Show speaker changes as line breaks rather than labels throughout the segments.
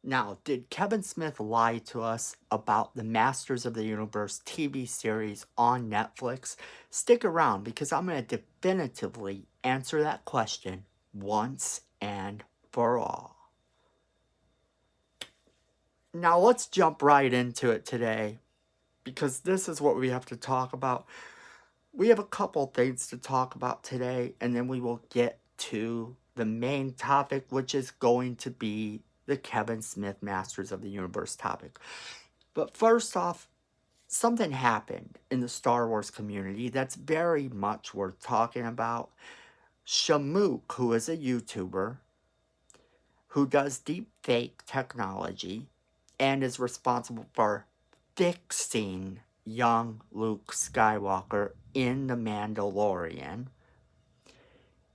Now, did Kevin Smith lie to us about the Masters of the Universe TV series on Netflix? Stick around because I'm going to definitively answer that question once and for all. Now, let's jump right into it today because this is what we have to talk about. We have a couple things to talk about today, and then we will get to the main topic, which is going to be the Kevin Smith Masters of the Universe topic. But first off, something happened in the Star Wars community that's very much worth talking about. Shamook, who is a YouTuber who does deep fake technology and is responsible for fixing young Luke Skywalker in The Mandalorian,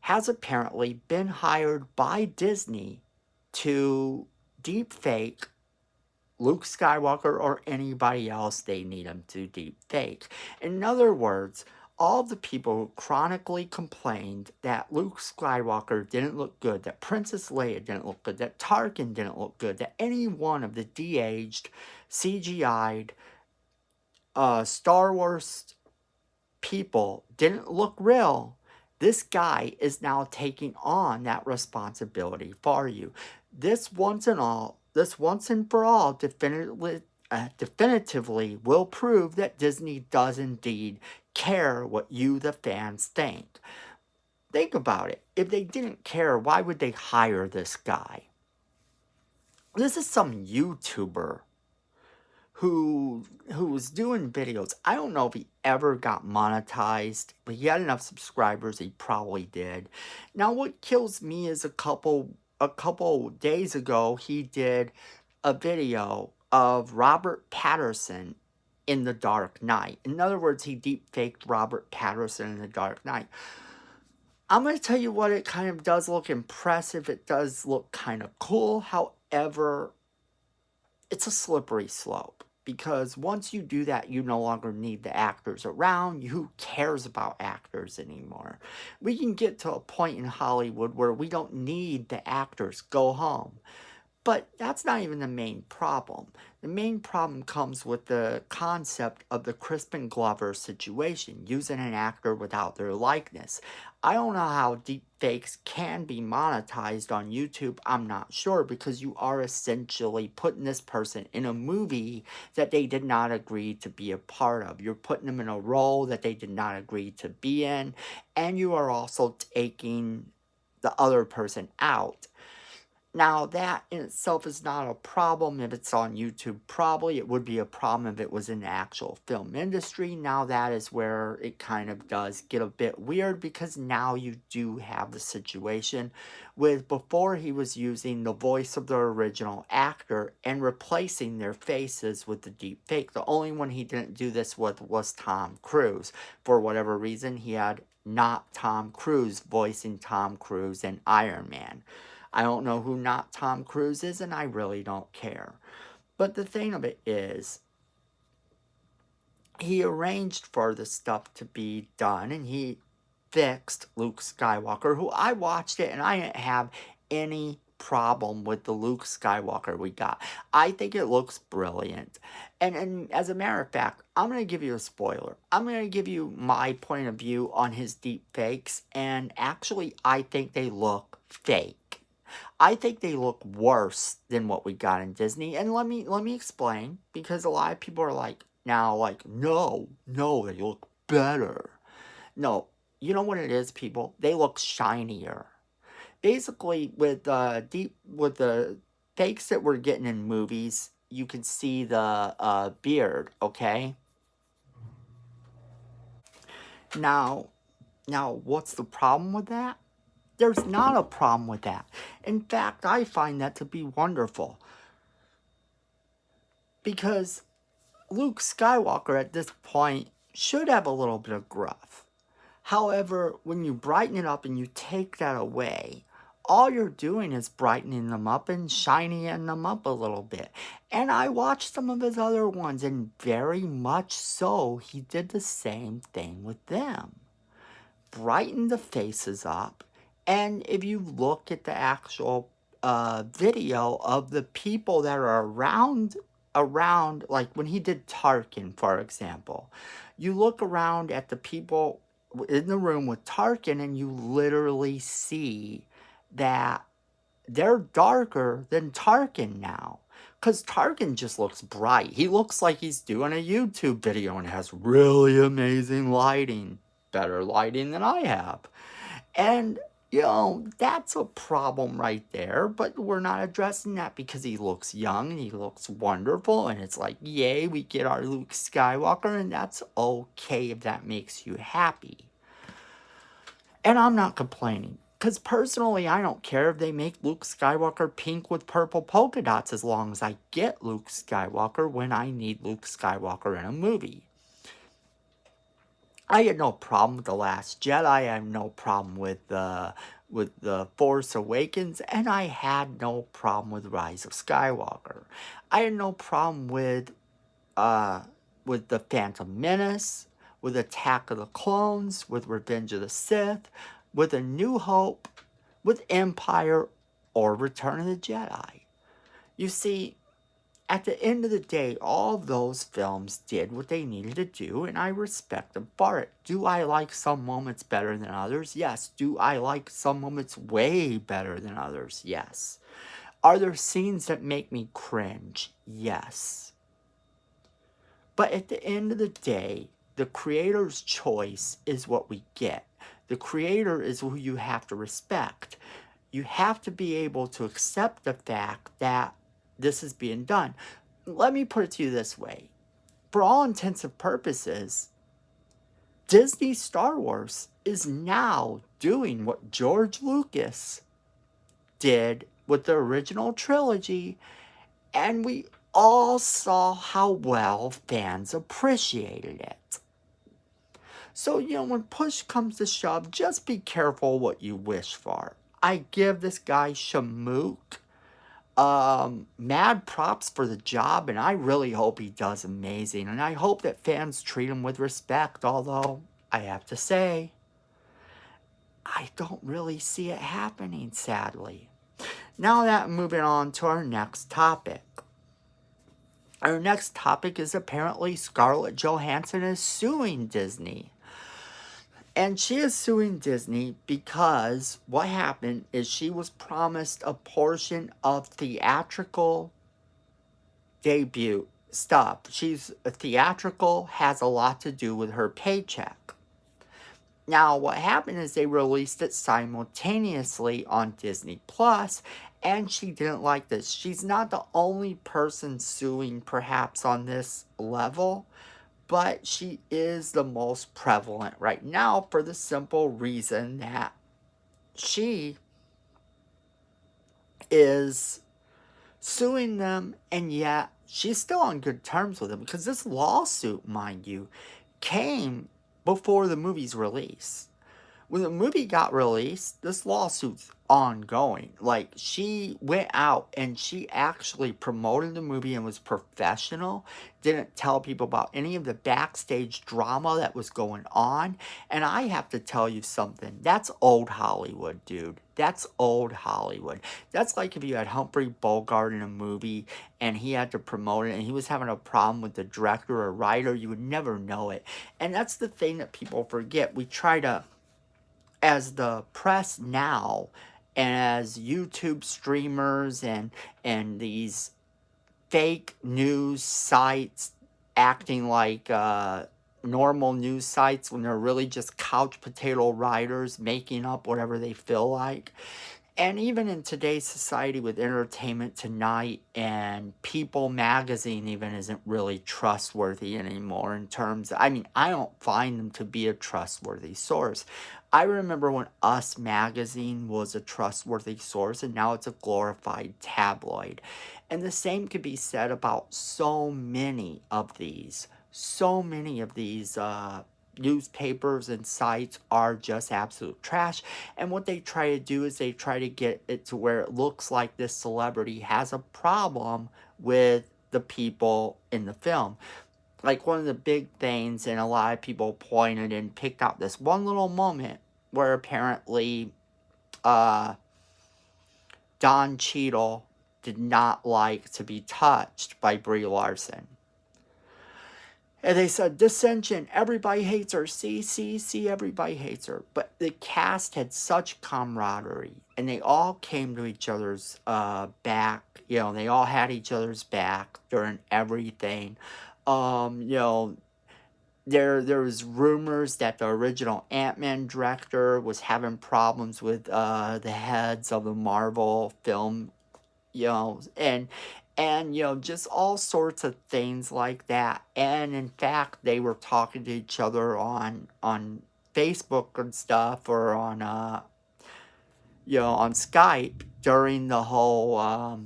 has apparently been hired by Disney to deepfake Luke Skywalker or anybody else they need him to deepfake. In other words, all the people who chronically complained that Luke Skywalker didn't look good, that Princess Leia didn't look good, that Tarkin didn't look good, that any one of the de-aged, CGI'd Star Wars people didn't look real, this guy is now taking on that responsibility for you. This once and for all definitively will prove that Disney does indeed care what you, the fans, think. Think about it. If they didn't care, why would they hire this guy? This is some YouTuber who was doing videos. I don't know if he ever got monetized, but he had enough subscribers, he probably did. Now what kills me is a couple days ago he did a video of Robert Pattinson in The Dark Knight. In other words, he deep-faked Robert Pattinson in The Dark Knight. I'm going to tell you what, it kind of does look impressive. It does look kind of cool. However, it's a slippery slope. Because once you do that, you no longer need the actors around. Who cares about actors anymore? We can get to a point in Hollywood where we don't need the actors. Go home. But that's not even the main problem. The main problem comes with the concept of the Crispin Glover situation, using an actor without their likeness. I don't know how deepfakes can be monetized on YouTube. I'm not sure, because you are essentially putting this person in a movie that they did not agree to be a part of. You're putting them in a role that they did not agree to be in, and you are also taking the other person out. Now, that in itself is not a problem if it's on YouTube. Probably it would be a problem if it was in the actual film industry. Now, that is where it kind of does get a bit weird, because now you do have the situation with, before he was using the voice of the original actor and replacing their faces with the deep fake. The only one he didn't do this with was Tom Cruise. For whatever reason, he had not Tom Cruise voicing Tom Cruise in Iron Man. I don't know who not Tom Cruise is, and I really don't care. But the thing of it is, he arranged for the stuff to be done, and he fixed Luke Skywalker, who I watched it, and I didn't have any problem with the Luke Skywalker we got. I think it looks brilliant. And as a matter of fact, I'm going to give you a spoiler. I'm going to give you my point of view on his deep fakes, and actually, I think they look fake. I think they look worse than what we got in Disney. And let me explain, because a lot of people are like, no, they look better. No, you know what it is, people? They look shinier. Basically, with the fakes that we're getting in movies, you can see the beard, okay? Now, what's the problem with that? There's not a problem with that. In fact, I find that to be wonderful. Because Luke Skywalker at this point should have a little bit of gruff. However, when you brighten it up and you take that away, all you're doing is brightening them up and shining them up a little bit. And I watched some of his other ones, and very much so, he did the same thing with them. Brighten the faces up. And if you look at the actual a video of the people that are around, like when he did Tarkin, for example. You look around at the people in the room with Tarkin, and you literally see that they're darker than Tarkin now. Because Tarkin just looks bright. He looks like he's doing a YouTube video and has really amazing lighting. Better lighting than I have. And, that's a problem right there. But we're not addressing that because he looks young and he looks wonderful. And it's like, yay, we get our Luke Skywalker. And that's okay if that makes you happy. And I'm not complaining. Because personally, I don't care if they make Luke Skywalker pink with purple polka dots as long as I get Luke Skywalker when I need Luke Skywalker in a movie. I had no problem with The Last Jedi. I had no problem with The Force Awakens. And I had no problem with Rise of Skywalker. I had no problem with The Phantom Menace, with Attack of the Clones, with Revenge of the Sith, with A New Hope, with Empire, or Return of the Jedi. You see, at the end of the day, all those films did what they needed to do, and I respect them for it. Do I like some moments better than others? Yes. Do I like some moments way better than others? Yes. Are there scenes that make me cringe? Yes. But at the end of the day, the creator's choice is what we get. The creator is who you have to respect. You have to be able to accept the fact that this is being done. Let me put it to you this way. For all intents and purposes, Disney Star Wars is now doing what George Lucas did with the original trilogy, and we all saw how well fans appreciated it. So, when push comes to shove, just be careful what you wish for. I give this guy Shamook mad props for the job, and I really hope he does amazing. And I hope that fans treat him with respect, although I have to say, I don't really see it happening, sadly. Now that moving on to our next topic. Our next topic is apparently Scarlett Johansson is suing Disney. And she is suing Disney because what happened is she was promised a portion of theatrical debut stuff. She's a theatrical, has a lot to do with her paycheck. Now, what happened is they released it simultaneously on Disney Plus, and she didn't like this. She's not the only person suing, perhaps, on this level, but she is the most prevalent right now for the simple reason that she is suing them, and yet she's still on good terms with them, because this lawsuit, mind you, came before the movie's release. When the movie got released, this lawsuit's ongoing. Like, she went out and she actually promoted the movie and was professional. Didn't tell people about any of the backstage drama that was going on. And I have to tell you something. That's old Hollywood, dude. That's old Hollywood. That's like if you had Humphrey Bogart in a movie and he had to promote it and he was having a problem with the director or writer. You would never know it. And that's the thing that people forget. We try to, as the press now, and as YouTube streamers and these fake news sites acting like normal news sites when they're really just couch potato writers making up whatever they feel like. And even in today's society with Entertainment Tonight and People magazine even isn't really trustworthy anymore in terms of, I don't find them to be a trustworthy source. I remember when Us magazine was a trustworthy source, and now it's a glorified tabloid. And the same could be said about so many of these. So many of these newspapers and sites are just absolute trash. And what they try to do is they try to get it to where it looks like this celebrity has a problem with the people in the film. Like, one of the big things, and a lot of people pointed and picked out this one little moment where apparently Don Cheadle did not like to be touched by Brie Larson. And they said, dissension, everybody hates her. See, everybody hates her. But the cast had such camaraderie, and they all came to each other's back. You know, they all had each other's back during everything. You know, there was rumors that the original Ant-Man director was having problems with the heads of the Marvel film, you know, and you know, just all sorts of things like that. And in fact, they were talking to each other on Facebook and stuff, or on you know, on Skype during the whole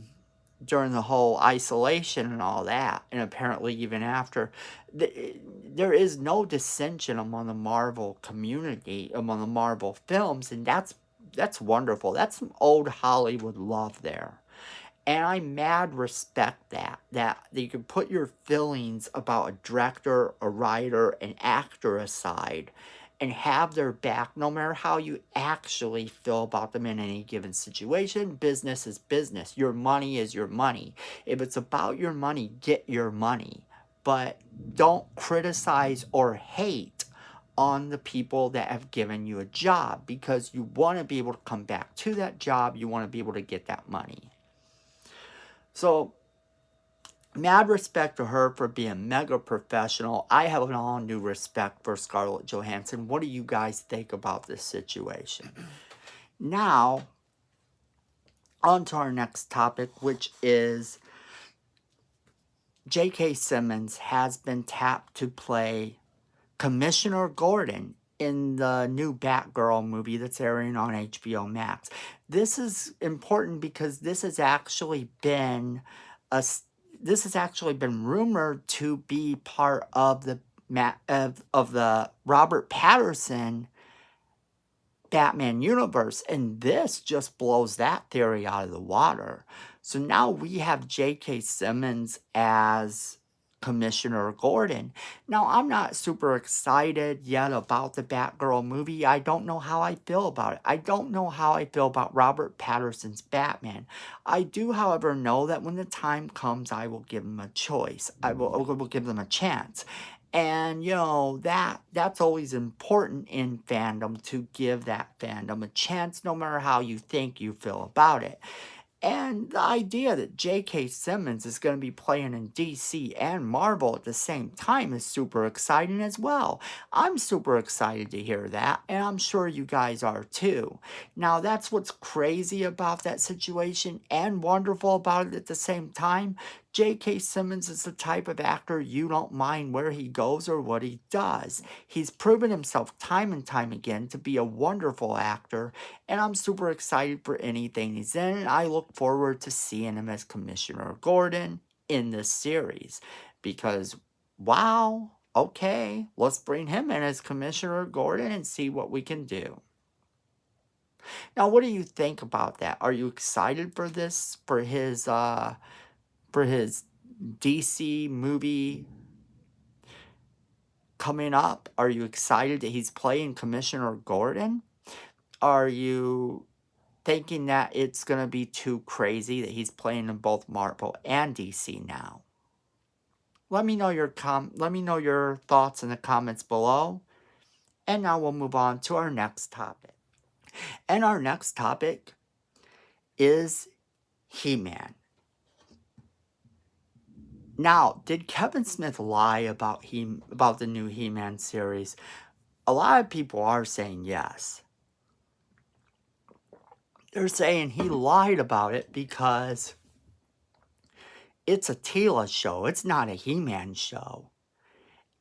isolation and all that. And apparently even after, there is no dissension among the Marvel community, among the Marvel films, and that's wonderful. That's some old Hollywood love there. And I mad respect that you can put your feelings about a director, a writer, an actor aside, and have their back no matter how you actually feel about them in any given situation. Business is business. Your money is your money. If it's about your money, get your money. But don't criticize or hate on the people that have given you a job, because you want to be able to come back to that job. You want to be able to get that money. So, mad respect to her for being mega professional. I have an all new respect for Scarlett Johansson. What do you guys think about this situation? Now, on to our next topic, which is J.K. Simmons has been tapped to play Commissioner Gordon in the new Batgirl movie that's airing on HBO Max. This is important because this has actually been rumored to be part of the Robert Pattinson Batman universe, and this just blows that theory out of the water. So now we have J.K. Simmons as Commissioner Gordon. Now, I'm not super excited yet about the Batgirl movie. I don't know how I feel about it. I don't know how I feel about Robert Pattinson's Batman. I do, however, know that when the time comes, I will give him a choice. I will give them a chance. And, you know, that's always important in fandom, to give that fandom a chance, no matter how you think you feel about it. And the idea that J.K. Simmons is going to be playing in DC and Marvel at the same time is super exciting as well. I'm super excited to hear that, and I'm sure you guys are too. Now, that's what's crazy about that situation and wonderful about it at the same time. J.K. Simmons is the type of actor you don't mind where he goes or what he does. He's proven himself time and time again to be a wonderful actor, and I'm super excited for anything he's in, and I look forward to seeing him as Commissioner Gordon in this series. Because, wow, okay, let's bring him in as Commissioner Gordon and see what we can do. Now, what do you think about that? Are you excited for this, for his DC movie coming up? Are you excited that he's playing Commissioner Gordon? Are you thinking that it's going to be too crazy that he's playing in both Marvel and DC now? Let me know your thoughts in the comments below. And now we'll move on to our next topic. And our next topic is He-Man. Now, did Kevin Smith lie about the new He-Man series? A lot of people are saying yes. They're saying he lied about it because it's a Tila show. It's not a He-Man show.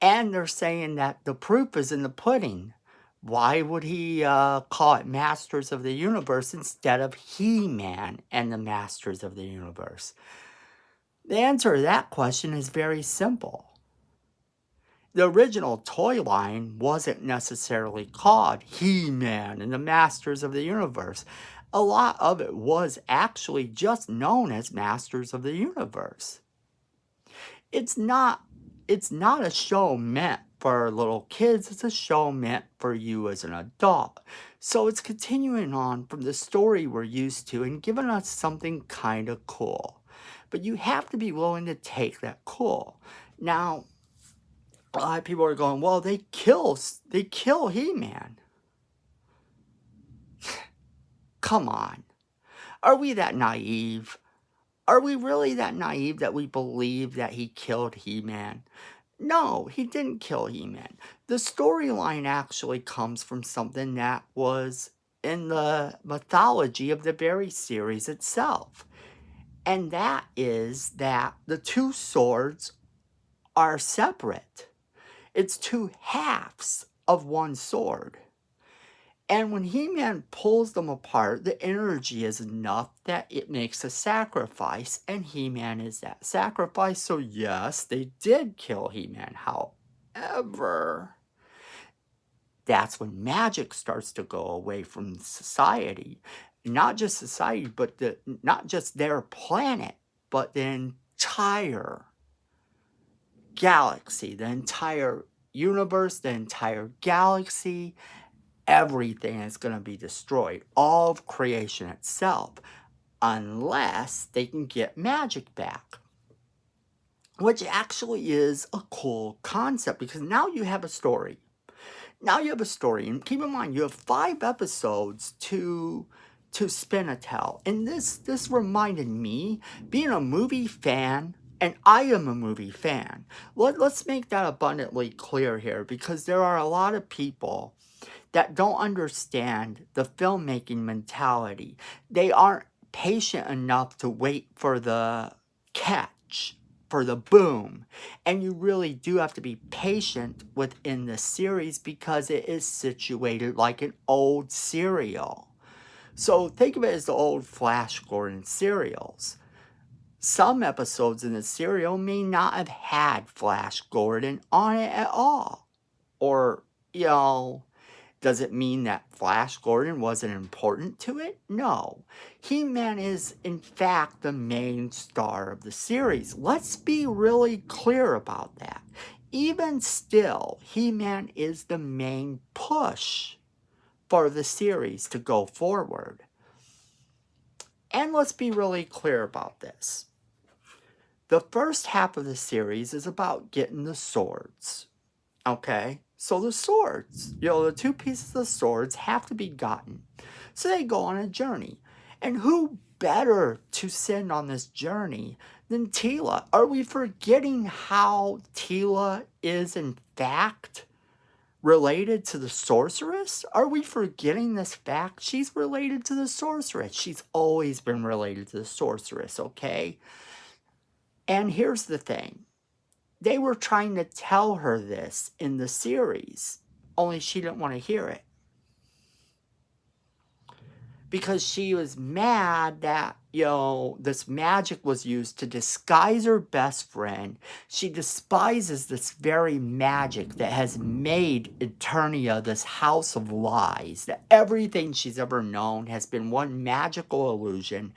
And they're saying that the proof is in the pudding. Why would he call it Masters of the Universe instead of He-Man and the Masters of the Universe? The answer to that question is very simple. The original toy line wasn't necessarily called He-Man and the Masters of the Universe. A lot of it was actually just known as Masters of the Universe. It's not a show meant for little kids. It's a show meant for you as an adult. So it's continuing on from the story we're used to and giving us something kind of cool. But you have to be willing to take that cool. Now, a lot of people are going, well, they kill He-Man. Come on. Are we that naive? Are we really that naive that we believe that he killed He-Man? No, he didn't kill He-Man. The storyline actually comes from something that was in the mythology of the very series itself. And that is that the two swords are separate. It's two halves of one sword. And when He-Man pulls them apart, the energy is enough that it makes a sacrifice, and He-Man is that sacrifice. So yes, they did kill He-Man. However, that's when magic starts to go away from society. Not just society, but not just their planet, but the entire galaxy, the entire universe, the entire galaxy. Everything is going to be destroyed. All of creation itself. Unless they can get magic back. Which actually is a cool concept. Because now you have a story. Now you have a story. And keep in mind, you have 5 episodes to spin a tale. And this reminded me, being a movie fan, and I am a movie fan. Let's make that abundantly clear here. Because there are a lot of people that don't understand the filmmaking mentality. They aren't patient enough to wait for the catch, for the boom. And you really do have to be patient within the series because it is situated like an old serial. So think of it as the old Flash Gordon serials. Some episodes in the serial may not have had Flash Gordon on it at all. Or, does it mean that Flash Gordon wasn't important to it? No. He-Man is, in fact, the main star of the series. Let's be really clear about that. Even still, He-Man is the main push for the series to go forward. And let's be really clear about this. The first half of the series is about getting the swords. Okay? So the swords, the 2 pieces of the swords have to be gotten. So they go on a journey. And who better to send on this journey than Teela? Are we forgetting how Teela is in fact related to the sorceress? Are we forgetting this fact? She's related to the sorceress. She's always been related to the sorceress, okay? And here's the thing. They were trying to tell her this in the series, only she didn't want to hear it. Because she was mad that, this magic was used to disguise her best friend. She despises this very magic that has made Eternia this house of lies. That everything she's ever known has been one magical illusion.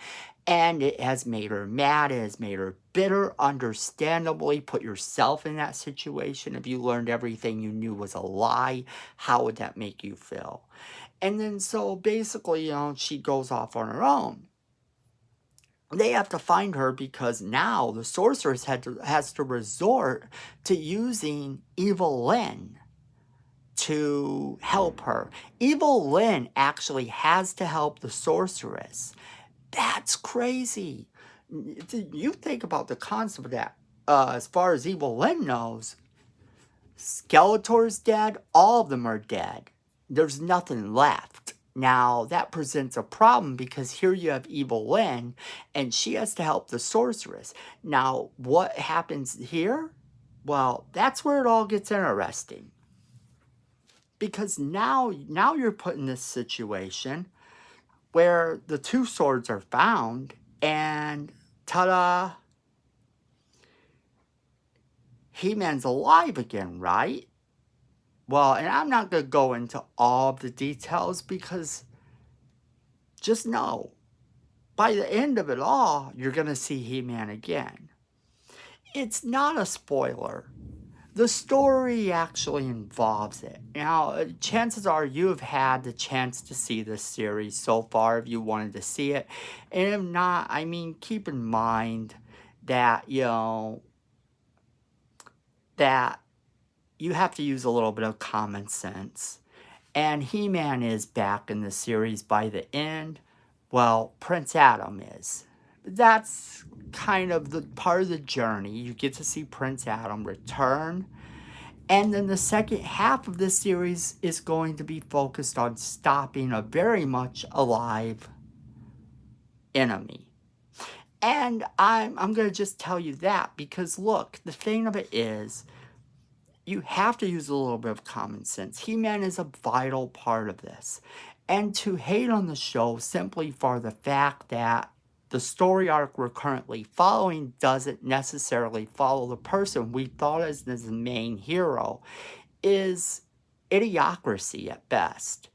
And it has made her mad. It has made her bitter. Understandably, put yourself in that situation. If you learned everything you knew was a lie, how would that make you feel? And then so basically, she goes off on her own. They have to find her because now the sorceress has to resort to using Evil Lynn to help her. Evil Lynn actually has to help the sorceress. That's crazy. You think about the concept of that. As far as Evil Lynn knows, Skeletor's dead. All of them are dead. There's nothing left. Now, that presents a problem because here you have Evil Lynn, and she has to help the sorceress. Now, what happens here? Well, that's where it all gets interesting. Because now you're put in this situation where the 2 swords are found, and ta-da! He-Man's alive again, right? Well, and I'm not going to go into all of the details because just know, by the end of it all, you're going to see He-Man again. It's not a spoiler, the story actually involves it. Now, chances are you have had the chance to see this series so far if you wanted to see it. And if not, I mean, keep in mind that, that you have to use a little bit of common sense. And He-Man is back in the series by the end. Well, Prince Adam is. That's kind of the part of the journey. You get to see Prince Adam return. And then the second half of this series is going to be focused on stopping a very much alive enemy. And I'm going to just tell you that because, look, the thing of it is, you have to use a little bit of common sense. He-Man is a vital part of this. And to hate on the show simply for the fact that the story arc we're currently following doesn't necessarily follow the person we thought as the main hero is idiocracy at best.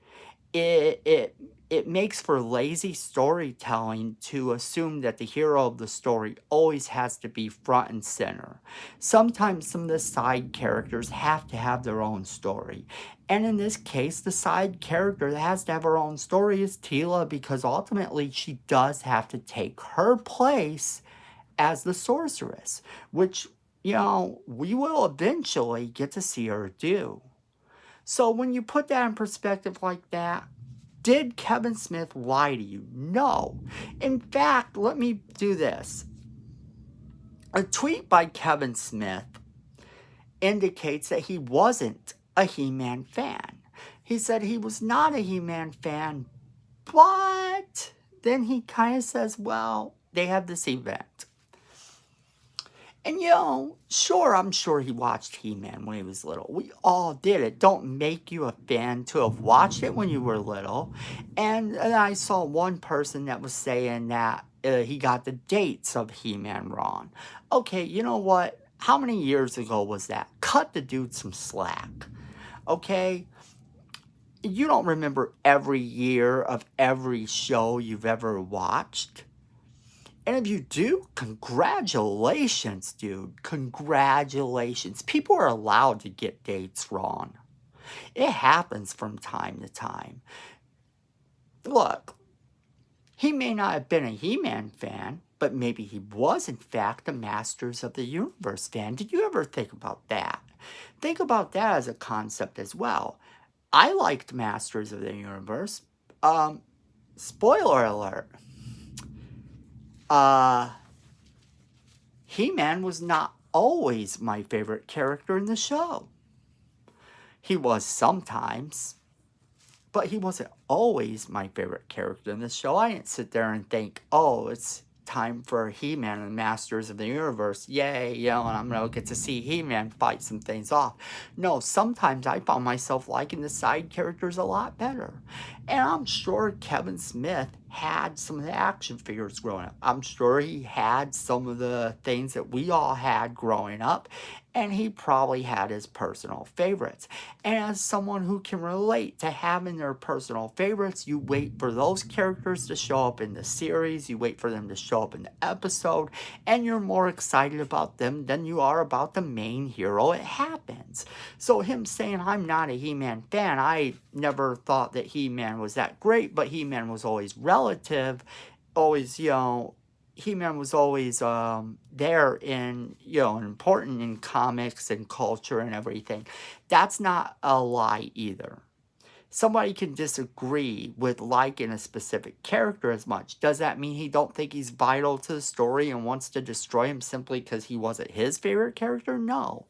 It makes for lazy storytelling to assume that the hero of the story always has to be front and center. Sometimes some of the side characters have to have their own story. And in this case, the side character that has to have her own story is Teela because ultimately she does have to take her place as the sorceress, which, we will eventually get to see her do. So when you put that in perspective like that, did Kevin Smith lie to you? No. In fact, let me do this. A tweet by Kevin Smith indicates that he wasn't a He-Man fan. He said he was not a He-Man fan, but then he kind of says, well, they have this event. And sure, I'm sure he watched He-Man when he was little. We all did. It don't make you a fan to have watched it when you were little. And I saw one person that was saying that he got the dates of He-Man wrong. Okay, you know what? How many years ago was that? Cut the dude some slack. Okay? You don't remember every year of every show you've ever watched. And if you do, congratulations, dude. Congratulations. People are allowed to get dates wrong. It happens from time to time. Look, he may not have been a He-Man fan, but maybe he was, in fact, a Masters of the Universe fan. Did you ever think about that? Think about that as a concept as well. I liked Masters of the Universe. Spoiler alert. He-Man was not always my favorite character in the show. He was sometimes, but he wasn't always my favorite character in the show. I didn't sit there and think, oh, it's time for He-Man and Masters of the Universe. Yay, and I'm going to get to see He-Man fight some things off. No, sometimes I found myself liking the side characters a lot better. And I'm sure Kevin Smith had some of the action figures growing up. I'm sure he had some of the things that we all had growing up. And he probably had his personal favorites. And as someone who can relate to having their personal favorites, you wait for those characters to show up in the series, you wait for them to show up in the episode, and you're more excited about them than you are about the main hero. It happens. So him saying, I'm not a He-Man fan, I never thought that He-Man was that great, but He-Man was always relative, always, He-Man was always there in, and important in comics and culture and everything. That's not a lie either. Somebody can disagree with liking a specific character as much. Does that mean he don't think he's vital to the story and wants to destroy him simply because he wasn't his favorite character? No.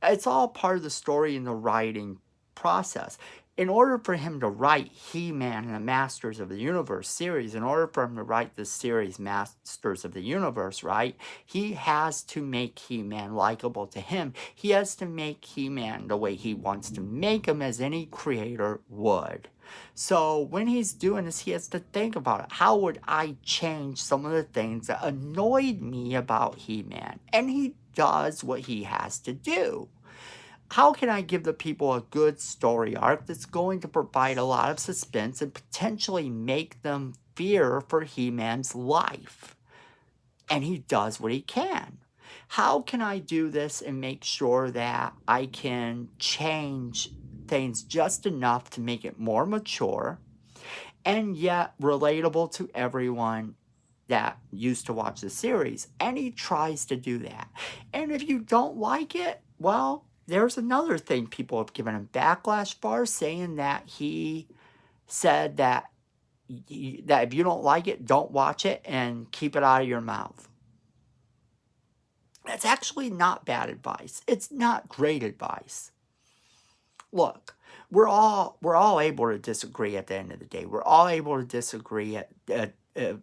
It's all part of the story and the writing process. In order for him to write He-Man and the Masters of the Universe series, in order for him to write this series, Masters of the Universe, right, he has to make He-Man likable to him. He has to make He-Man the way he wants to make him, as any creator would. So when he's doing this, he has to think about it. How would I change some of the things that annoyed me about He-Man? And he does what he has to do. How can I give the people a good story arc that's going to provide a lot of suspense and potentially make them fear for He-Man's life? And he does what he can. How can I do this and make sure that I can change things just enough to make it more mature and yet relatable to everyone that used to watch the series? And he tries to do that. And if you don't like it, well, there's another thing people have given him backlash for, saying that he said that if you don't like it, don't watch it and keep it out of your mouth. That's actually not bad advice. It's not great advice. Look, we're all able to disagree at the end of the day. We're all able to disagree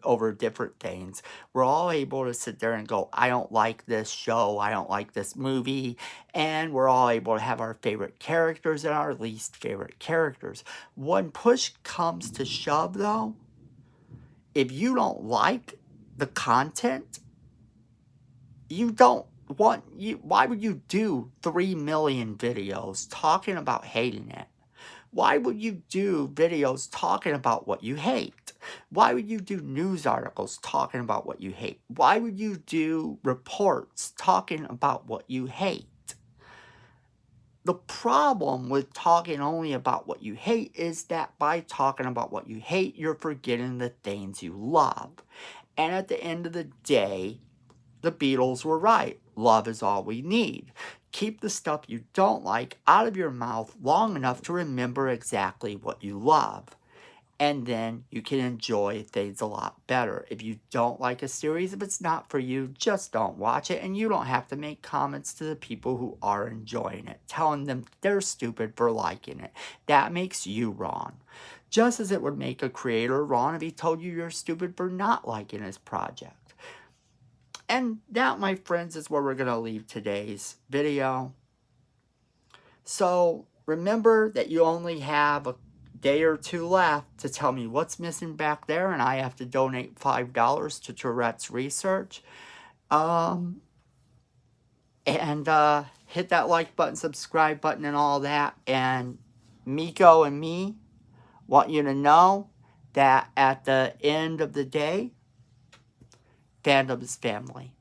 over different things. We're all able to sit there and go, I don't like this show, I don't like this movie, and we're all able to have our favorite characters and our least favorite characters. When push comes to shove, though, if you don't like the content, you don't want why would you do 3 million videos talking about hating it? Why would you do videos talking about what you hate? Why would you do news articles talking about what you hate? Why would you do reports talking about what you hate? The problem with talking only about what you hate is that by talking about what you hate, you're forgetting the things you love. And at the end of the day, the Beatles were right. Love is all we need. Keep the stuff you don't like out of your mouth long enough to remember exactly what you love. And then you can enjoy things a lot better. If you don't like a series, if it's not for you, just don't watch it. And you don't have to make comments to the people who are enjoying it, telling them they're stupid for liking it. That makes you wrong. Just as it would make a creator wrong if he told you you're stupid for not liking his project. And that, my friends, is where we're going to leave today's video. So remember that you only have a day or two left to tell me what's missing back there, and I have to donate $5 to Tourette's research. And hit that like button, subscribe button, and all that. And Miko and me want you to know that at the end of the day, fandom is family.